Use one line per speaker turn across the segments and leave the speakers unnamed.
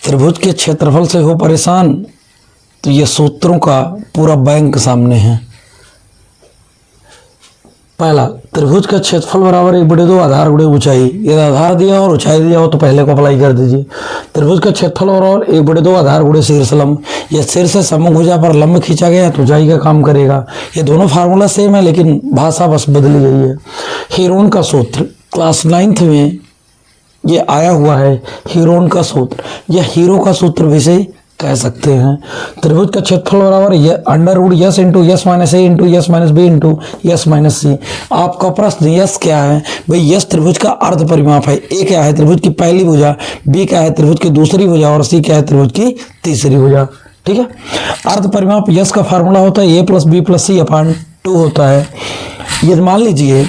त्रिभुज के क्षेत्रफल से हो परेशान, तो ये सूत्रों का पूरा बैंक सामने है। पहला, त्रिभुज का क्षेत्रफल बराबर 1/2 आधार गुणे ऊंचाई। यदि आधार दिया और ऊंचाई दिया हो तो पहले को अप्लाई कर दीजिए। त्रिभुज का क्षेत्रफल बराबर 1/2 आधार गुणे शीर्ष लंब। यह शीर्ष से समभुजा पर लंब खींचा गया तो ऊंचाई का काम करेगा। ये दोनों फार्मूला सेम है लेकिन भाषा बस बदली गई है। हीरोन का सूत्र क्लास 9th में ये आया हुआ है। हीरोन का सूत्र या हीरो का सूत्र भी से कह सकते हैं। त्रिभुज का क्षेत्रफल बराबर √S into S minus A into S minus B into S minus C. आपका प्रश्न यस क्या है भाई? यस त्रिभुज का अर्ध परिमाप है। ए क्या है? त्रिभुज की पहली भुजा। बी क्या है? त्रिभुज की दूसरी भुजा। और सी क्या है? त्रिभुज की तीसरी भुजा। ठीक है। अर्ध परिमाप यस का फार्मूला होता है a+b+c/2 होता है। ये मान लीजिए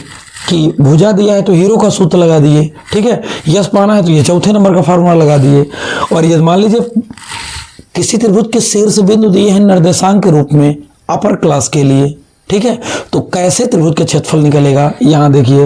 कि भुजा दिया है तो हीरो का सूत्र लगा दिए। ठीक है। यस पाना है तो ये चौथे नंबर का फार्मूला लगा दिए। और ये मान लीजिए किसी त्रिभुज के शीर्ष बिंदु दिए हैं निर्देशांक के रूप में अपर क्लास के लिए। ठीक है। तो कैसे त्रिभुज का क्षेत्रफल निकलेगा? यहाँ देखिए,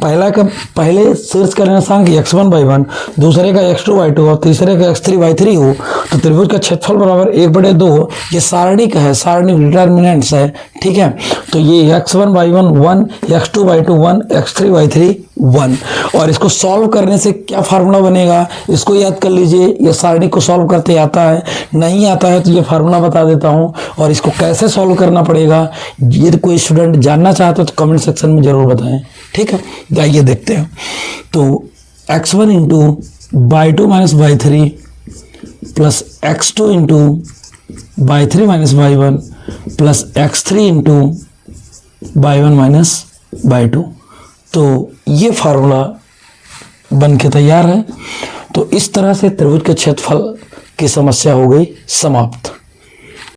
पहले शीर्ष का निर्देशांक x1/1, दूसरे का x2/2 और तीसरे का x3/3 हो तो त्रिभुज का क्षेत्रफल बराबर 1/2। ये सारणी का है, सारणी डिटर्मिनेंट्स है। ठीक है। तो ये x1/1 1, x2/2 1, x3/3 1। और इसको सॉल्व करने से क्या फार्मूला बनेगा इसको याद कर लीजिए। ये सारणी को सॉल्व करते आता है, नहीं आता है तो ये फार्मूला बता देता हूँ और इसको कैसे सॉल्व करना पड़ेगा यदि कोई स्टूडेंट जानना चाहता है तो कमेंट सेक्शन में जरूर बताएं। ठीक है। आइए देखते हैं। तो x1 into by 2 minus by 3 plus x2 into by 3 minus by 1 plus x3 into by 1 minus by 2। तो ये फार्मूला बन के तैयार है। तो इस तरह से त्रिभुज के क्षेत्रफल की समस्या हो गई समाप्त।